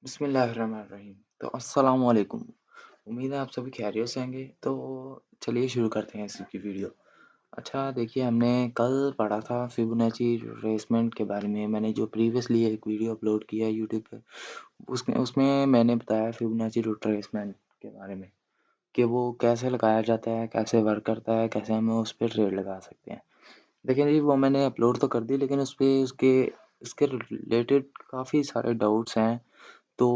बिस्मिल्लाहिर्रहमानिर्रहीम। तो अस्सलाम वालेकुम। उम्मीद है आप सभी खैरियत से होंगे। तो चलिए शुरू करते हैं इसकी वीडियो। अच्छा देखिए, हमने कल पढ़ा था फिबोनाची रिट्रेसमेंट के बारे में। मैंने जो प्रीवियसली एक वीडियो अपलोड किया है यूट्यूब पे, उसमें उसमें मैंने बताया फिबोनाची रिट्रेसमेंट के बारे में कि वो कैसे लगाया जाता है, कैसे वर्क करता है, कैसे हम उस पर ट्रेड लगा सकते हैं। देखिए जी, वो मैंने अपलोड तो कर दी, लेकिन उस पे उसके इसके रिलेटेड काफ़ी सारे डाउट्स हैं। तो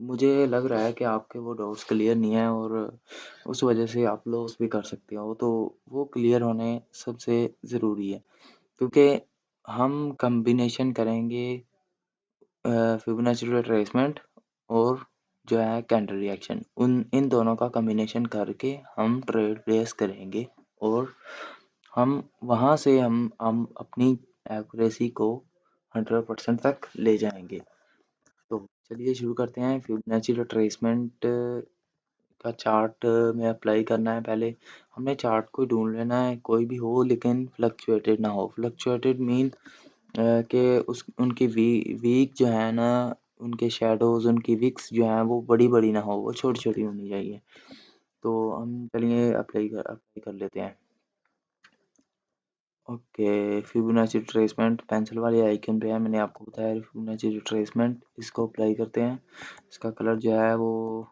मुझे लग रहा है कि आपके वो डाउट्स क्लियर नहीं है, और उस वजह से आप लॉस भी कर सकते हो। तो वो क्लियर होने सबसे ज़रूरी है, क्योंकि हम कॉम्बिनेशन करेंगे फिबोनाची रिट्रेसमेंट और जो है कैंडल रिएक्शन, उन इन दोनों का कॉम्बिनेशन करके हम ट्रेड प्लेस करेंगे, और हम वहाँ से हम अपनी एक्यूरेसी को 100% तक ले जाएंगे। तो चलिए शुरू करते हैं। फिबोनाची रिट्रेसमेंट का चार्ट में अप्लाई करना है। पहले हमने चार्ट को ढूंढ लेना है, कोई भी हो लेकिन फ्लक्चुएटेड ना हो। फ्लक्चुएटेड मीन कि उस उनकी वीक जो है ना, उनके शेडोज, उनकी विक्स जो हैं वो बड़ी बड़ी ना हो, वो छोटी छोटी होनी चाहिए। तो हम चलिए अप्लाई कर लेते हैं। ओके, फिबोनाची रिट्रेसमेंट पेंसिल वाले आइकन पे है। मैंने आपको बताया फिबोनाची रिट्रेसमेंट, इसको अप्लाई करते हैं। इसका कलर जो है वो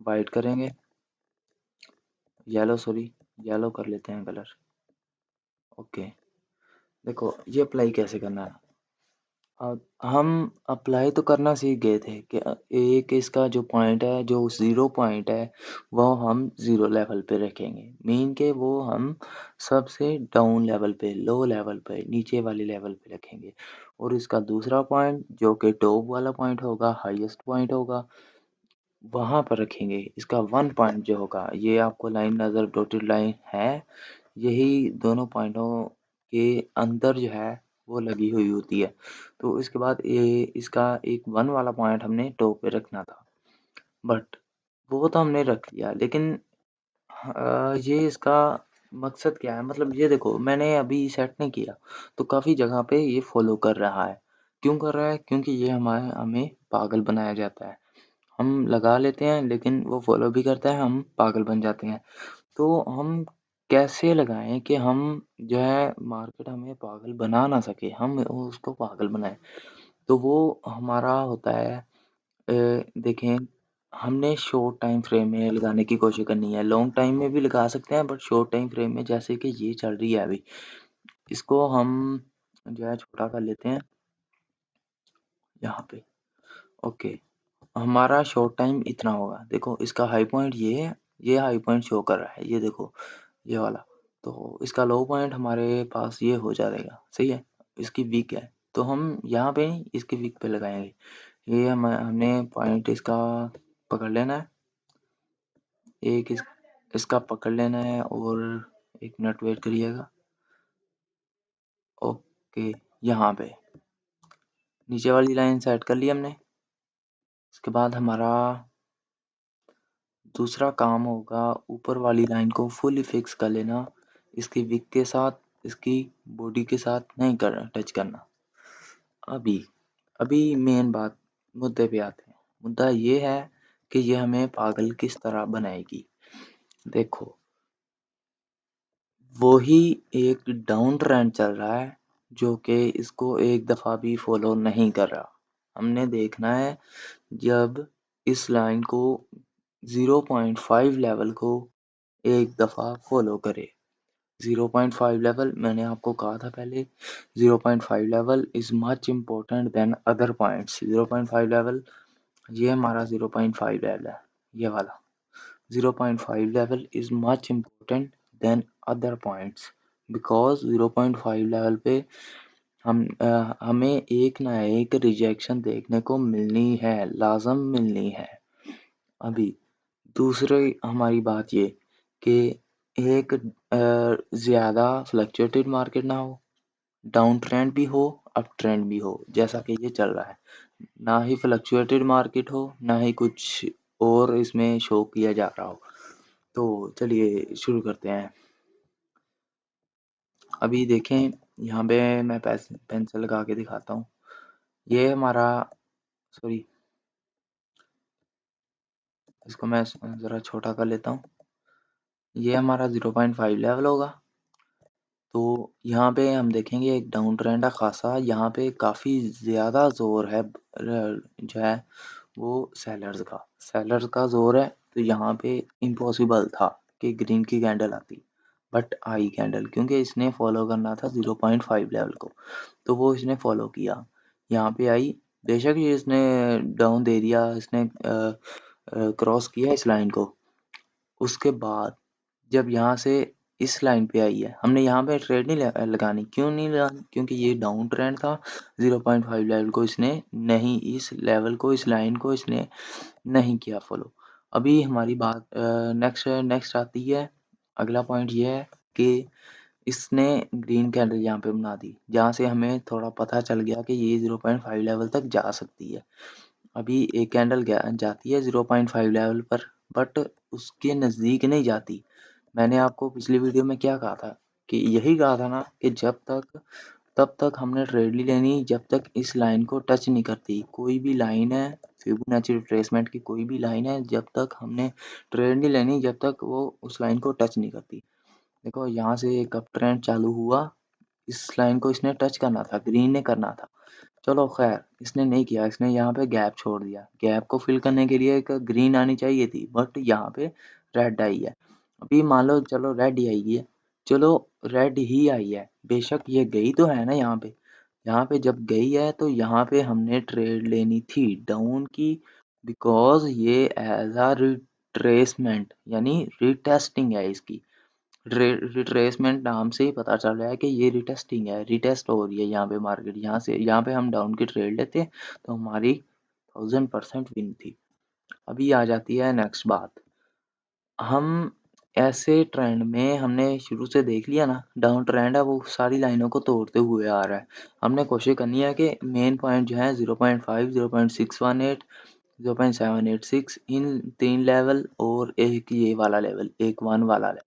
वाइट करेंगे, येलो, सॉरी, येलो कर लेते हैं कलर। ओके, देखो ये अप्लाई कैसे करना है। अब हम अप्लाई तो करना सीख गए थे कि एक इसका जो पॉइंट है, जो ज़ीरो पॉइंट है, वो हम ज़ीरो लेवल पे रखेंगे। मीन के वो हम सबसे डाउन लेवल पे, लो लेवल पे, नीचे वाले लेवल पे रखेंगे। और इसका दूसरा पॉइंट जो कि टॉप वाला पॉइंट होगा, हाईएस्ट पॉइंट होगा, वहाँ पर रखेंगे। इसका वन पॉइंट जो होगा, ये आपको लाइन नज़र, डॉटेड लाइन है, यही दोनों पॉइंटों के अंदर जो है वो लगी हुई होती है। तो इसके बाद ये इसका एक वन वाला पॉइंट हमने टॉप पे रखना था, बट वो तो हमने रख लिया, लेकिन ये इसका मकसद क्या है, मतलब ये देखो मैंने अभी सेट नहीं किया, तो काफ़ी जगह पे ये फॉलो कर रहा है। क्यों कर रहा है? क्योंकि ये हमें पागल बनाया जाता है। हम लगा लेते हैं, लेकिन वो फॉलो भी करता है, हम पागल बन जाते हैं। तो हम कैसे लगाएं कि हम जो है मार्केट हमें पागल बना ना सके, हम उसको पागल बनाएं। तो वो हमारा होता है, देखें, हमने शॉर्ट टाइम फ्रेम में लगाने की कोशिश करनी है। लॉन्ग टाइम में भी लगा सकते हैं, बट शॉर्ट टाइम फ्रेम में, जैसे कि ये चल रही है अभी, इसको हम जो है छोटा कर लेते हैं यहाँ पे। ओके, हमारा शॉर्ट टाइम इतना होगा। देखो इसका हाई पॉइंट ये है, ये हाई पॉइंट शो कर रहा है, ये देखो, ये वाला। तो इसका लो पॉइंट हमारे पास ये हो जाएगा, सही है। इसकी वीक है, तो हम यहाँ पे नहीं, इसकी वीक पे लगाएंगे। ये हमने पॉइंट इसका पकड़ लेना है, एक इसका पकड़ लेना है, और एक मिनट वेट करिएगा। ओके, यहाँ पे नीचे वाली लाइन सेट कर ली हमने। इसके बाद हमारा दूसरा काम होगा ऊपर वाली लाइन को फुली फिक्स कर लेना, इसकी विक के साथ, इसकी बॉडी के साथ नहीं करना, टच करना। अभी अभी मेन बात, मुद्दे पे आते हैं। मुद्दा ये है कि ये हमें पागल किस तरह बनाएगी। देखो, वो ही एक डाउन ट्रेंड चल रहा है, जो कि इसको एक दफ़ा भी फॉलो नहीं कर रहा। हमने देखना है, जब इस लाइन को 0.5 लेवल को एक दफ़ा फॉलो करे। 0.5 लेवल मैंने आपको कहा था पहले, 0.5 level is much important then other points. 0.5 level, ये हमारा 0.5 लेवल है, ये वाला 0.5 level is much important then other points, because 0.5 level पे हमें एक ना एक रिजेक्शन देखने को मिलनी है, लाजम मिलनी है। अभी दूसरी हमारी बात ये कि एक ज़्यादा फ्लक्चुएटेड मार्केट ना हो, डाउन ट्रेंड भी हो, अप ट्रेंड भी हो, जैसा कि ये चल रहा है। ना ही फ्लक्चुएटेड मार्केट हो, ना ही कुछ और इसमें शो किया जा रहा हो। तो चलिए शुरू करते हैं। अभी देखें, यहाँ पे मैं पेंसिल लगा के दिखाता हूँ। ये हमारा, सॉरी, इसको मैं ज़रा छोटा कर लेता हूँ। ये हमारा 0.5 लेवल होगा। तो यहाँ पे हम देखेंगे एक डाउन ट्रेंड है खासा, यहाँ पे काफ़ी ज़्यादा ज़ोर है जो है वो सेलर्स का ज़ोर है। तो यहाँ पे इम्पॉसिबल था कि ग्रीन की कैंडल आती, बट आई कैंडल, क्योंकि इसने फॉलो करना था 0.5 लेवल को, तो वो इसने फॉलो किया, यहाँ पे आई। बेशक ये इसने डाउन दे दिया, इसने क्रॉस किया इस लाइन को। उसके बाद जब यहाँ से इस लाइन पे आई है, हमने यहाँ पे ट्रेड नहीं लगानी, क्यों नहीं लगानी, क्योंकि ये डाउन ट्रेंड था। 0.5 लेवल को इसने नहीं, इस लेवल को, इस लाइन को इसने नहीं किया फॉलो। अभी हमारी बात नेक्स्ट नेक्स्ट आती है। अगला पॉइंट ये है कि इसने ग्रीन कैंडल यहाँ पे बना दी, जहाँ से हमें थोड़ा पता चल गया कि ये 0.5 लेवल तक जा सकती है। अभी एक कैंडल जाती है 0.5 लेवल पर, बट उसके नज़दीक नहीं जाती। मैंने आपको पिछली वीडियो में क्या कहा था, कि यही कहा था ना, कि तब तक हमने ट्रेड नहीं लेनी जब तक इस लाइन को टच नहीं करती। कोई भी लाइन है, फिबोनाची रिट्रेसमेंट की कोई भी लाइन है, जब तक हमने ट्रेड नहीं लेनी जब तक वो उस लाइन को टच नहीं करती। देखो यहाँ से एक अप ट्रेंड चालू हुआ, इस लाइन को इसने टच करना था, ग्रीन ने करना था। चलो खैर, इसने नहीं किया, इसने यहाँ पे गैप छोड़ दिया। गैप को फिल करने के लिए एक ग्रीन आनी चाहिए थी, बट यहाँ पे रेड आई है। अभी मान लो चलो रेड ही आई है, चलो रेड ही आई है, बेशक ये गई तो है ना यहाँ पे। यहाँ पे जब गई है तो यहाँ पे हमने ट्रेड लेनी थी डाउन की, बिकॉज ये एज अ रिट्रेसमेंट यानी रिटेस्टिंग है इसकी। रिट्रेसमेंट नाम से ही पता चल रहा है कि ये रिटेस्टिंग है, रिटेस्ट हो रही है यहाँ पे मार्केट। यहाँ पे हम डाउन की ट्रेड लेते तो हमारी 1000% विन थी। अभी आ जाती है नेक्स्ट बात। हम ऐसे ट्रेंड में हमने शुरू से देख लिया ना, डाउन ट्रेंड है वो सारी लाइनों को तोड़ते हुए आ रहा है। हमने कोशिश करनी है कि मेन पॉइंट जो है 0.5, 0.618, 0.786, इन 3 लेवल और एक ये वाला लेवल, एक 1 वाला लेवल,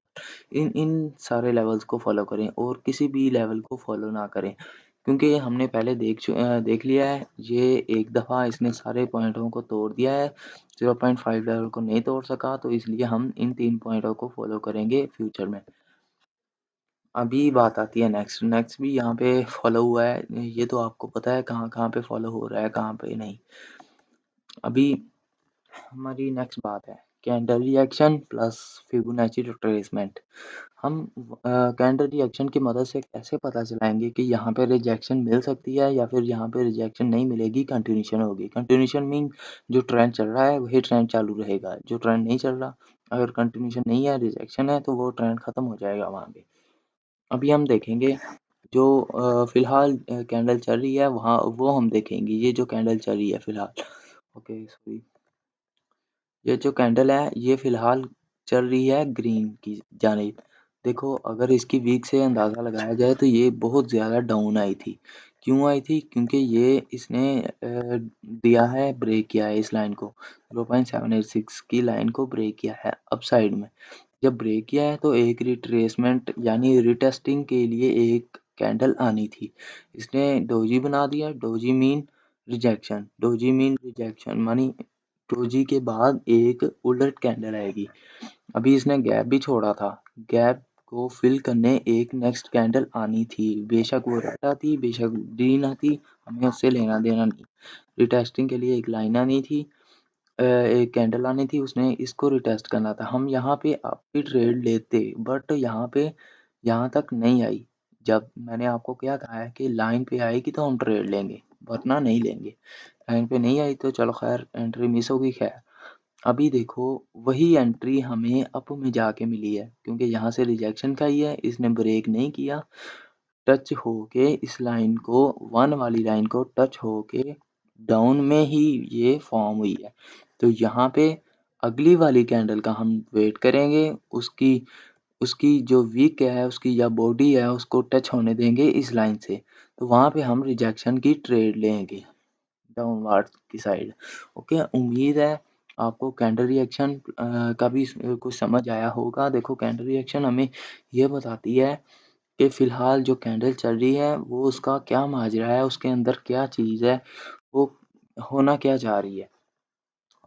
इन इन सारे लेवल्स को फॉलो करें और किसी भी लेवल को फॉलो ना करें, क्योंकि हमने पहले देख लिया है। ये एक दफ़ा इसने सारे पॉइंटों को तोड़ दिया है, 0.5 लेवल को नहीं तोड़ सका, तो इसलिए हम इन 3 पॉइंटों को फॉलो करेंगे फ्यूचर में। अभी बात आती है नेक्स्ट। नेक्स्ट भी यहाँ पे फॉलो हुआ है, ये तो आपको पता है कहाँ कहाँ पे फॉलो हो रहा है, कहाँ पे नहीं। अभी हमारी नेक्स्ट बात है candle reaction plus Fibonacci retracement. हम कैंडल रिएक्शन की मदद से कैसे पता चलाएंगे कि यहाँ पे रिजेक्शन मिल सकती है या फिर यहाँ पे रिजेक्शन नहीं मिलेगी, कंटिन्यूशन होगी। कंटिन्यूशन मीन जो ट्रेंड चल रहा है वही ट्रेंड चालू रहेगा, जो ट्रेंड नहीं चल रहा, अगर कंटिन्यूशन नहीं है, रिजेक्शन है, तो वो ट्रेंड खत्म हो जाएगा वहाँ पे। अभी हम देखेंगे जो फिलहाल कैंडल चल रही है वहाँ, वो हम देखेंगे। ये जो कैंडल चल रही है फिलहाल, ओके सॉरी, ये जो कैंडल है ये फिलहाल चल रही है ग्रीन की जानिब। देखो अगर इसकी वीक से अंदाज़ा लगाया जाए तो ये बहुत ज़्यादा डाउन आई थी। क्यों आई थी? क्योंकि ये इसने दिया है, ब्रेक किया है इस लाइन को, 0.786 की लाइन को ब्रेक किया है अप साइड में। जब ब्रेक किया है तो एक रिट्रेसमेंट यानी रिटेस्टिंग के लिए एक कैंडल आनी थी। इसने डोजी बना दिया, doji mean rejection, doji mean rejection मानी डोजी के बाद एक उलट कैंडल आएगी। अभी इसने गैप भी छोड़ा था, गैप को फिल करने एक नेक्स्ट कैंडल आनी थी, बेशक वो रेड आती, बेशक ग्रीन आती, हमें उससे लेना देना नहीं। रिटेस्टिंग के लिए एक लाइन आनी थी, एक कैंडल आनी थी, उसने इसको रिटेस्ट करना था। हम यहाँ पे अभी ट्रेड लेते, बट यहाँ पे यहाँ तक नहीं आई। जब मैंने आपको क्या कहा है कि लाइन पे आएगी तो हम ट्रेड लेंगे, वरना नहीं लेंगे। लाइन पे नहीं आई तो चलो खैर, एंट्री मिस होगी खैर। अभी देखो वही एंट्री हमें अप में जाके मिली है, क्योंकि यहाँ से रिजेक्शन खाई है, इसने ब्रेक नहीं किया, टच होके इस लाइन को, 1 वाली लाइन को टच होके डाउन में ही ये फॉर्म हुई है। तो यहाँ पे अगली वाली कैंडल का हम वेट करेंगे, उसकी उसकी जो वीक है, उसकी या बॉडी है, उसको टच होने देंगे इस लाइन से, तो वहाँ पे हम रिजेक्शन की ट्रेड लेंगे डाउनवर्ड की साइड। ओके, उम्मीद है आपको कैंडल रिएक्शन का भी कुछ समझ आया होगा। देखो कैंडल रिएक्शन हमें ये बताती है कि फ़िलहाल जो कैंडल चल रही है वो उसका क्या माजरा है, उसके अंदर क्या चीज़ है, वो होना क्या चाह रही है।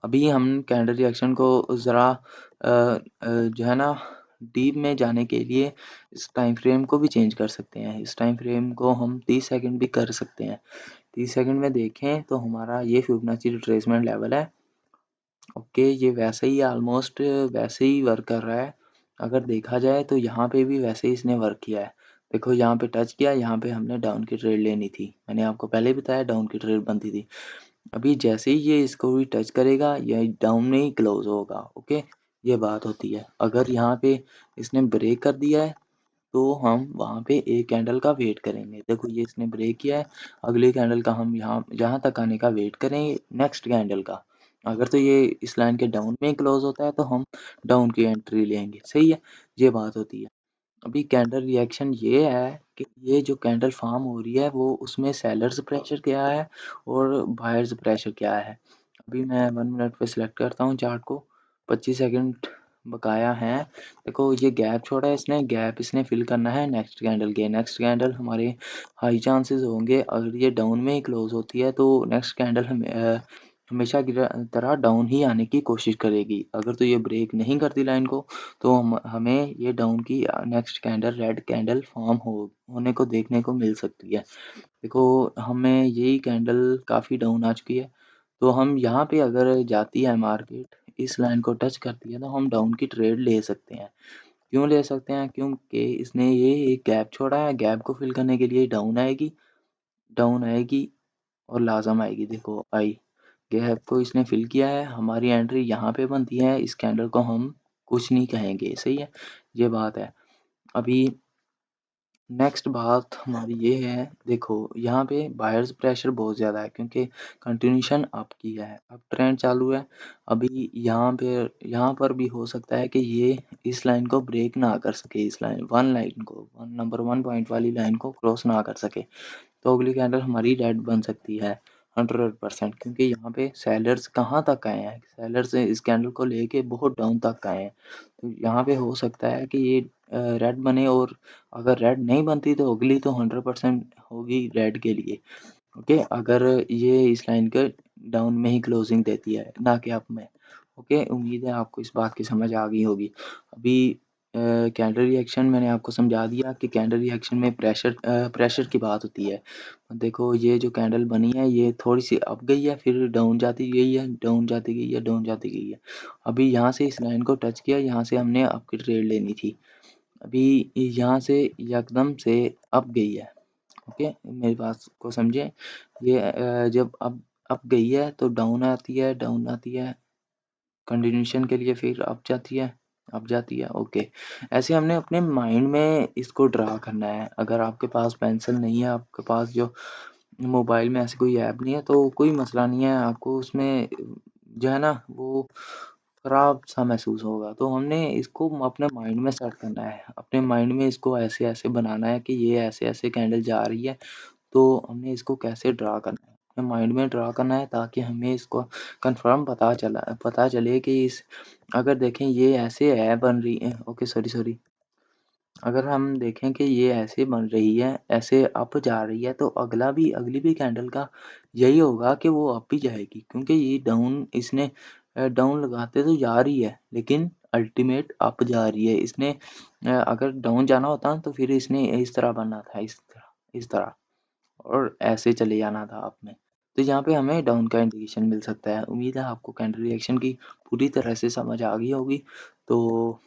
अभी हम कैंडल रिएक्शन को ज़रा जो है ना डीप में जाने के लिए इस टाइम फ्रेम को भी चेंज कर सकते हैं। इस टाइम फ्रेम को हम 30 सेकंड भी कर सकते हैं। 30 सेकंड में देखें तो हमारा ये फिबोनाची रिट्रेसमेंट लेवल है। ओके, ये वैसे ही ऑलमोस्ट वैसे ही वर्क कर रहा है। अगर देखा जाए तो यहाँ पे भी वैसे ही इसने वर्क किया है। देखो यहाँ पे टच किया, यहाँ पे हमने डाउन की ट्रेड लेनी थी। मैंने आपको पहले ही बताया डाउन की ट्रेड बनती थी। अभी जैसे ही ये इसको भी टच करेगा, ये डाउन में ही क्लोज होगा। ओके, ये बात होती है। अगर यहाँ पे इसने ब्रेक कर दिया है तो हम वहाँ पे एक कैंडल का वेट करेंगे। देखो ये इसने ब्रेक किया है, अगले कैंडल का हम यहाँ तक आने का वेट करेंगे नेक्स्ट कैंडल का। अगर तो ये इस लाइन के डाउन में क्लोज होता है तो हम डाउन की एंट्री लेंगे। सही है, ये बात होती है। अभी कैंडल रिएक्शन ये है कि ये जो कैंडल फॉर्म हो रही है वो उसमें सेलर्स प्रेशर क्या है और बायर्स प्रेशर क्या है। अभी मैं 1 मिनट पे सिलेक्ट करता हूँ चार्ट को, 25 सेकंड बकाया है। देखो ये गैप छोड़ा है इसने, गैप इसने फिल करना है नेक्स्ट कैंडल के। नेक्स्ट कैंडल हमारे हाई चांसेस होंगे, अगर ये डाउन में ही क्लोज होती है तो नेक्स्ट कैंडल हमेशा की तरह डाउन ही आने की कोशिश करेगी। अगर तो ये ब्रेक नहीं करती लाइन को तो हमें ये डाउन की next candle red candle form होने को देखने को मिल सकती है। देखो हमें यही कैंडल काफ़ी डाउन आ चुकी है, तो हम यहाँ पे अगर जाती है मार्केट इस लाइन को टच करती है तो हम डाउन की ट्रेड ले सकते हैं। क्यों ले सकते हैं? क्योंकि इसने ये एक गैप छोड़ा है, गैप को फिल करने के लिए डाउन आएगी और लाजम आएगी। देखो आई, गैप को इसने फिल किया है, हमारी एंट्री यहाँ पे बनती है। इस कैंडल को हम कुछ नहीं कहेंगे। सही है, ये बात है। अभी नेक्स्ट बात हमारी ये है, देखो यहाँ पे बायर्स प्रेशर बहुत ज़्यादा है क्योंकि कंटिन्यूशन अप की है, अब ट्रेंड चालू है। अभी यहाँ पर भी हो सकता है कि ये इस लाइन को ब्रेक ना कर सके, इस लाइन को नंबर 1 पॉइंट वाली लाइन को क्रॉस ना कर सके, तो अगली कैंडल हमारी रेड बन सकती है 100%। क्योंकि यहाँ पे सेलर्स कहाँ तक आए हैं, सेलर्स इस कैंडल को लेके बहुत डाउन तक आए हैं। तो यहाँ पे हो सकता है कि ये रेड बने, और अगर रेड नहीं बनती तो अगली तो 100% होगी रेड के लिए। ओके, अगर ये इस लाइन के डाउन में ही क्लोजिंग देती है ना कि अप में। ओके, उम्मीद है आपको इस बात की समझ आ गई होगी। अभी कैंडल रिएक्शन मैंने आपको समझा दिया कि कैंडल रिएक्शन में प्रेशर की बात होती है। देखो ये जो कैंडल बनी है ये थोड़ी सी अप गई है, फिर डाउन जाती गई है, डाउन जाती गई है, डाउन जाती गई है। अभी यहाँ से इस लाइन को टच किया, यहाँ से हमने अप की ट्रेड लेनी थी। अभी यहाँ से एकदम से अप गई है। ओके, मेरी बात को समझे। ये जब अप गई है तो डाउन आती है, डाउन आती है, कंटिन्यूशन के लिए फिर अप जाती है, अप जाती है। ओके, ऐसे हमने अपने माइंड में इसको ड्रा करना है। अगर आपके पास पेंसिल नहीं है, आपके पास जो मोबाइल में ऐसी कोई ऐप नहीं है तो कोई मसला नहीं है, आपको उसमें जो है ना वो खराब सा महसूस होगा। तो हमने इसको अपने माइंड में सेट करना है, अपने माइंड में इसको ऐसे ऐसे बनाना है कि ये ऐसे ऐसे कैंडल जा रही है, तो हमने इसको कैसे ड्रा करना है, अपने माइंड में ड्रा करना है, ताकि हमें इसको कंफर्म पता चले कि इस अगर देखें ये ऐसे है बन रही है। ओके, सॉरी, अगर हम देखें कि ये ऐसे बन रही है, ऐसे अप जा रही है, तो अगली भी कैंडल का यही होगा कि वो अप ही जाएगी, क्योंकि ये डाउन इसने डाउन लगाते तो जा रही है लेकिन अल्टीमेट अप जा रही है। इसने अगर डाउन जाना होता तो फिर इसने इस तरह बनना था, इस तरह और ऐसे चले जाना था अप में। तो यहाँ पे हमें डाउन का इंडिकेशन मिल सकता है। उम्मीद है आपको कैंडल रिएक्शन की पूरी तरह से समझ आ गई होगी। तो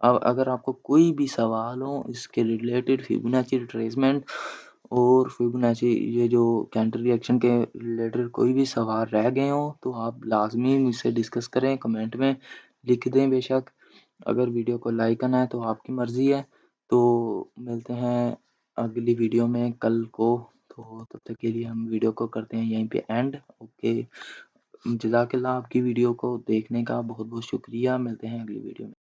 अब अगर आपको कोई भी सवाल हो इसके रिलेटेड, फिबोनाची रिट्रेसमेंट और फिबोनाची ये जो कैंडल रिएक्शन के रिलेटेड कोई भी सवाल रह गए हों, तो आप लाजमी मुझसे डिस्कस करें, कमेंट में लिख दें बेशक। अगर वीडियो को लाइक करना है तो आपकी मर्ज़ी है। तो मिलते हैं अगली वीडियो में कल को। तो तब तक के लिए हम वीडियो को करते हैं यहीं पे एंड। ओके, जज़ाकल्लाह, आपकी वीडियो को देखने का बहुत बहुत शुक्रिया। मिलते हैं अगली वीडियो में।